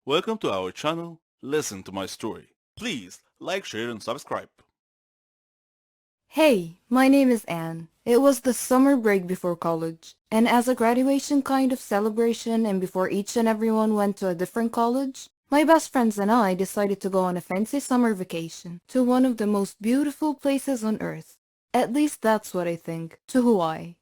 Welcome to our channel, Listen to My Story. Please like, share and subscribe. Hey, my name is Anne. It was the summer break before college, and as a graduation kind of celebration and before each and everyone went to a different college, my best friends and I decided to go on a fancy summer vacation to one of the most beautiful places on earth. At least that's what I think, to Hawaii.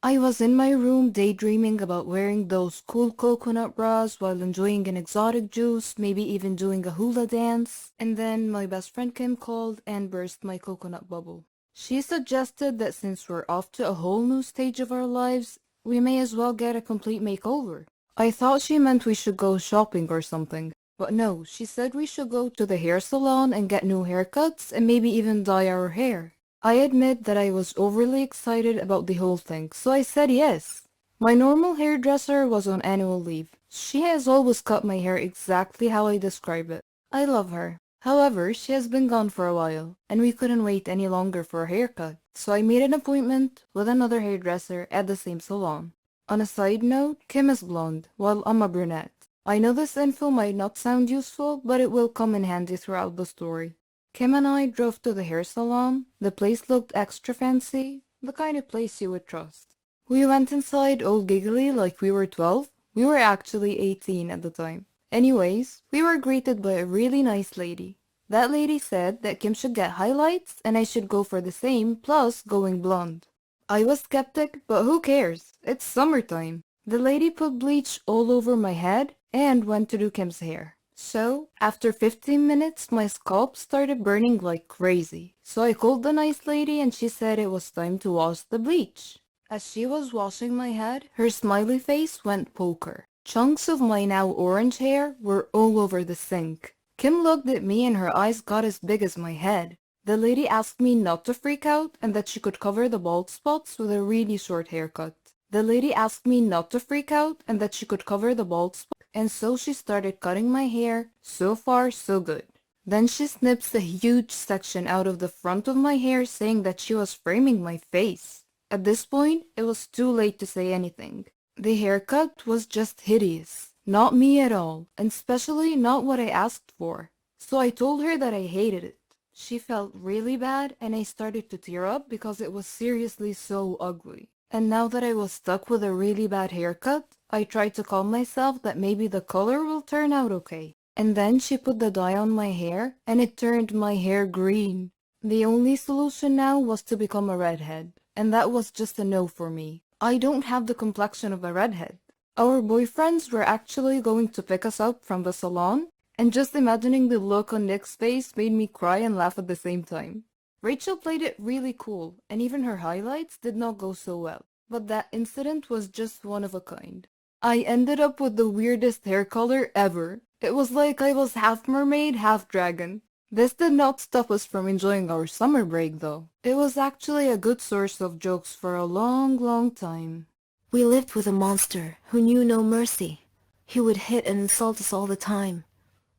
I was in my room daydreaming about wearing those cool coconut bras while enjoying an exotic juice, maybe even doing a hula dance, and then my best friend Kim called and burst my coconut bubble. She suggested that since we're off to a whole new stage of our lives, we may as well get a complete makeover. I thought she meant we should go shopping or something, but no, she said we should go to the hair salon and get new haircuts and maybe even dye our hair. I admit that I was overly excited about the whole thing, so I said yes. My normal hairdresser was on annual leave. She has always cut my hair exactly how I describe it. I love her. However, she has been gone for a while, and we couldn't wait any longer for a haircut, so I made an appointment with another hairdresser at the same salon. On a side note, Kim is blonde, while I'm a brunette. I know this info might not sound useful, but it will come in handy throughout the story. Kim and I drove to the hair salon. The place looked extra fancy, the kind of place you would trust. We went inside all giggly like we were 12. We were actually 18 at the time. Anyways, we were greeted by a really nice lady. That lady said that Kim should get highlights and I should go for the same, plus going blonde. I was skeptic, but who cares? It's summertime. The lady put bleach all over my head and went to do Kim's hair. So, after 15 minutes, my scalp started burning like crazy. So I called the nice lady and she said it was time to wash the bleach. As she was washing my head, her smiley face went poker. Chunks of my now orange hair were all over the sink. Kim looked at me and her eyes got as big as my head. The lady asked me not to freak out and that she could cover the bald spots with a really short haircut. The lady asked me not to freak out and that she could cover the bald spots, and so she started cutting my hair. So far, so good. Then she snips a huge section out of the front of my hair saying that she was framing my face. At this point, it was too late to say anything. The haircut was just hideous. Not me at all, and especially not what I asked for. So I told her that I hated it. She felt really bad and I started to tear up because it was seriously so ugly. And now that I was stuck with a really bad haircut, I tried to calm myself that maybe the color will turn out okay. And then she put the dye on my hair and it turned my hair green. The only solution now was to become a redhead, and that was just a no for me. I don't have the complexion of a redhead. Our boyfriends were actually going to pick us up from the salon, and just imagining the look on Nick's face made me cry and laugh at the same time. Rachel played it really cool, and even her highlights did not go so well. But that incident was just one of a kind. I ended up with the weirdest hair color ever. It was like I was half mermaid, half dragon. This did not stop us from enjoying our summer break though. It was actually a good source of jokes for a long, long time. We lived with a monster who knew no mercy. He would hit and insult us all the time.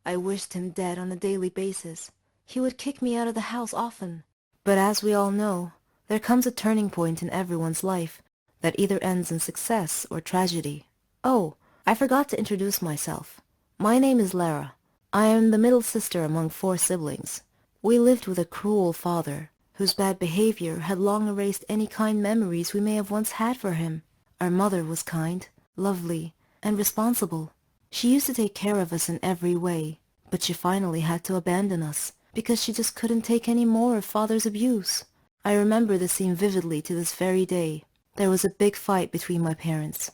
I wished him dead on a daily basis. He would kick me out of the house often. But as we all know, there comes a turning point in everyone's life that either ends in success or tragedy. Oh, I forgot to introduce myself. My name is Lara. I am the middle sister among 4 siblings. We lived with a cruel father, whose bad behavior had long erased any kind memories we may have once had for him. Our mother was kind, lovely, and responsible. She used to take care of us in every way, but she finally had to abandon us because she just couldn't take any more of father's abuse. I remember the scene vividly to this very day. There was a big fight between my parents.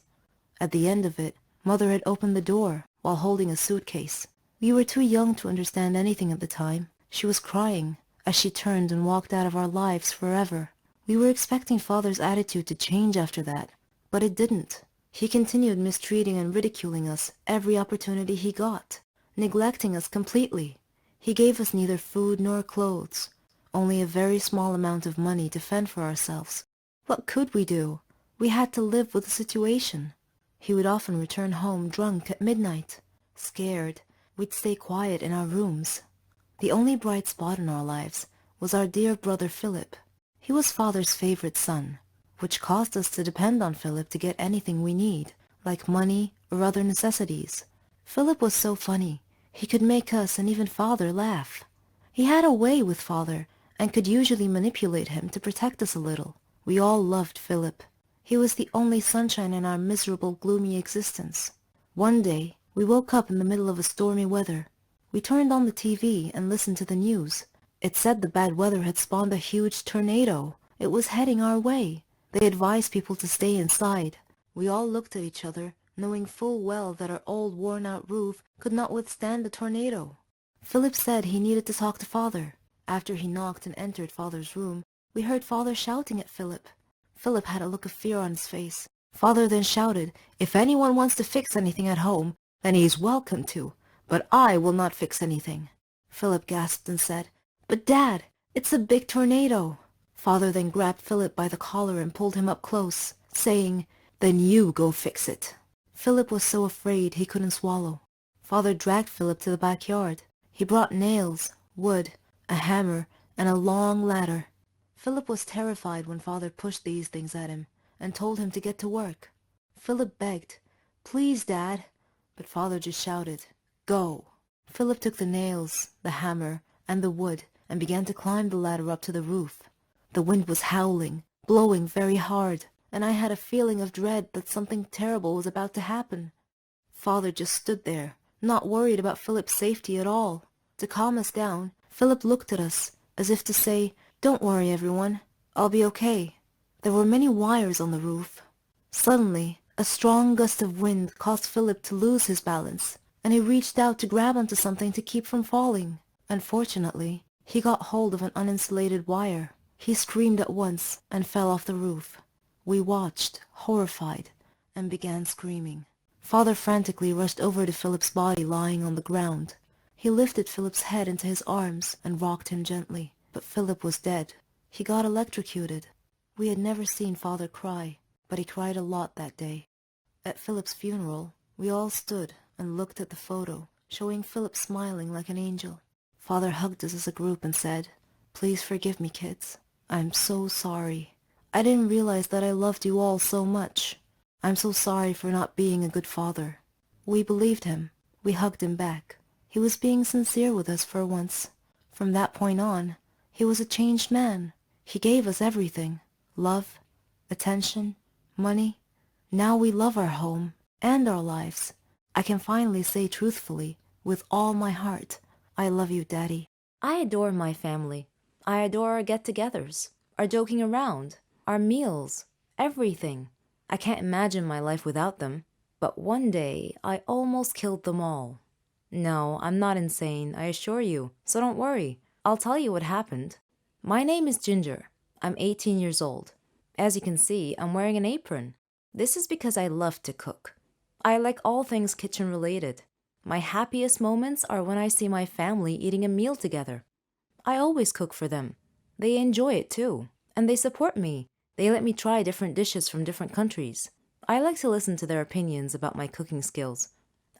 At the end of it, mother had opened the door while holding a suitcase. We were too young to understand anything at the time. She was crying as she turned and walked out of our lives forever. We were expecting father's attitude to change after that, but it didn't. He continued mistreating and ridiculing us every opportunity he got, neglecting us completely. He gave us neither food nor clothes, only a very small amount of money to fend for ourselves. What could we do? We had to live with the situation. He would often return home drunk at midnight. Scared, we'd stay quiet in our rooms. The only bright spot in our lives was our dear brother Philip. He was father's favorite son, which caused us to depend on Philip to get anything we need, like money or other necessities. Philip was so funny. He could make us and even Father laugh. He had a way with Father and could usually manipulate him to protect us a little. We all loved Philip. He was the only sunshine in our miserable, gloomy existence. One day, we woke up in the middle of a stormy weather. We turned on the TV and listened to the news. It said the bad weather had spawned a huge tornado. It was heading our way. They advised people to stay inside. We all looked at each other, knowing full well that our old worn-out roof could not withstand the tornado. Philip said he needed to talk to Father. After he knocked and entered Father's room, we heard Father shouting at Philip. Philip had a look of fear on his face. Father then shouted, "If anyone wants to fix anything at home, then he is welcome to, but I will not fix anything." Philip gasped and said, "But Dad, it's a big tornado." Father then grabbed Philip by the collar and pulled him up close, saying, "Then you go fix it." Philip was so afraid he couldn't swallow. Father dragged Philip to the backyard. He brought nails, wood, a hammer, and a long ladder. Philip was terrified when Father pushed these things at him and told him to get to work. Philip begged, "Please, Dad," but Father just shouted, "Go." Philip took the nails, the hammer, and the wood and began to climb the ladder up to the roof. The wind was howling, blowing very hard, and I had a feeling of dread that something terrible was about to happen. Father just stood there, not worried about Philip's safety at all. To calm us down, Philip looked at us, as if to say, "Don't worry, everyone. I'll be okay." There were many wires on the roof. Suddenly, a strong gust of wind caused Philip to lose his balance, and he reached out to grab onto something to keep from falling. Unfortunately, he got hold of an uninsulated wire. He screamed at once and fell off the roof. We watched, horrified, and began screaming. Father frantically rushed over to Philip's body lying on the ground. He lifted Philip's head into his arms and rocked him gently, but Philip was dead. He got electrocuted. We had never seen Father cry, but he cried a lot that day. At Philip's funeral, we all stood and looked at the photo, showing Philip smiling like an angel. Father hugged us as a group and said, "Please forgive me, kids. I'm so sorry. I didn't realize that I loved you all so much. I'm so sorry for not being a good father." We believed him. We hugged him back. He was being sincere with us for once. From that point on, he was a changed man. He gave us everything. Love, attention, money. Now we love our home and our lives. I can finally say truthfully, with all my heart, I love you, Daddy. I adore my family. I adore our get-togethers, our joking around, our meals, everything. I can't imagine my life without them. But one day, I almost killed them all. No, I'm not insane, I assure you, so don't worry. I'll tell you what happened. My name is Ginger. I'm 18 years old. As you can see, I'm wearing an apron. This is because I love to cook. I like all things kitchen-related. My happiest moments are when I see my family eating a meal together. I always cook for them. They enjoy it too, and they support me. They let me try different dishes from different countries. I like to listen to their opinions about my cooking skills.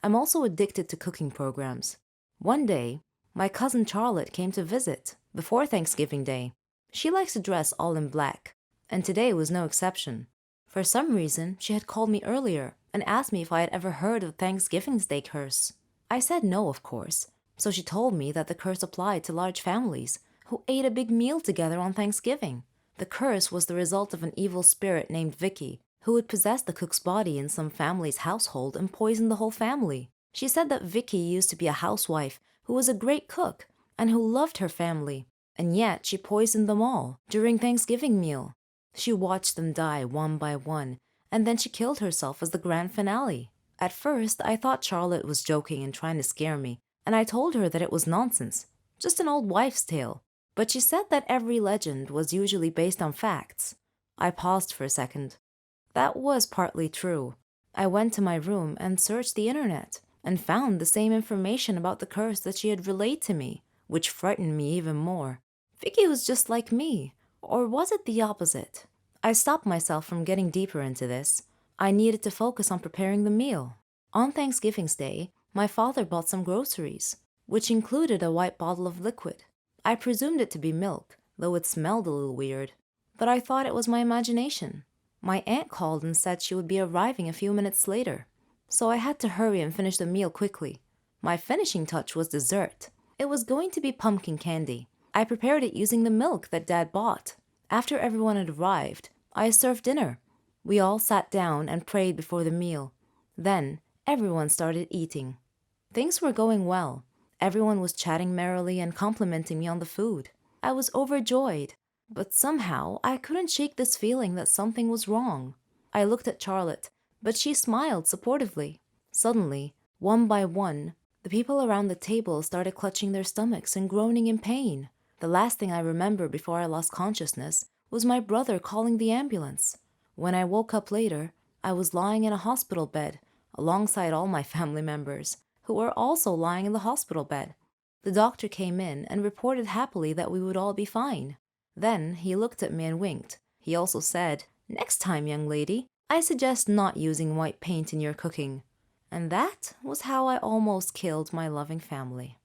I'm also addicted to cooking programs. One day, my cousin Charlotte came to visit before Thanksgiving Day. She likes to dress all in black, and today was no exception. For some reason, she had called me earlier and asked me if I had ever heard of Thanksgiving Day curse. I said no, of course. So she told me that the curse applied to large families who ate a big meal together on Thanksgiving. The curse was the result of an evil spirit named Vicky, who would possess the cook's body in some family's household and poison the whole family. She said that Vicky used to be a housewife who was a great cook and who loved her family, and yet she poisoned them all during Thanksgiving meal. She watched them die one by one, and then she killed herself as the grand finale. At first, I thought Charlotte was joking and trying to scare me, and I told her that it was nonsense, just an old wives' tale. But she said that every legend was usually based on facts. I paused for a second. That was partly true. I went to my room and searched the internet, and found the same information about the curse that she had relayed to me, which frightened me even more. Vicky was just like me, or was it the opposite? I stopped myself from getting deeper into this. I needed to focus on preparing the meal. On Thanksgiving's Day, my father bought some groceries, which included a white bottle of liquid. I presumed it to be milk, though it smelled a little weird, but I thought it was my imagination. My aunt called and said she would be arriving a few minutes later. so I had to hurry and finish the meal quickly. My finishing touch was dessert. It was going to be pumpkin candy. I prepared it using the milk that Dad bought. After everyone had arrived, I served dinner. We all sat down and prayed before the meal. Then, everyone started eating. Things were going well. Everyone was chatting merrily and complimenting me on the food. I was overjoyed, but somehow I couldn't shake this feeling that something was wrong. I looked at Charlotte, but she smiled supportively. Suddenly, one by one, the people around the table started clutching their stomachs and groaning in pain. The last thing I remember before I lost consciousness was my brother calling the ambulance. When I woke up later, I was lying in a hospital bed alongside all my family members, who were also lying in the hospital bed. The doctor came in and reported happily that we would all be fine. Then he looked at me and winked. He also said, "Next time, young lady, I suggest not using white paint in your cooking." And that was how I almost killed my loving family.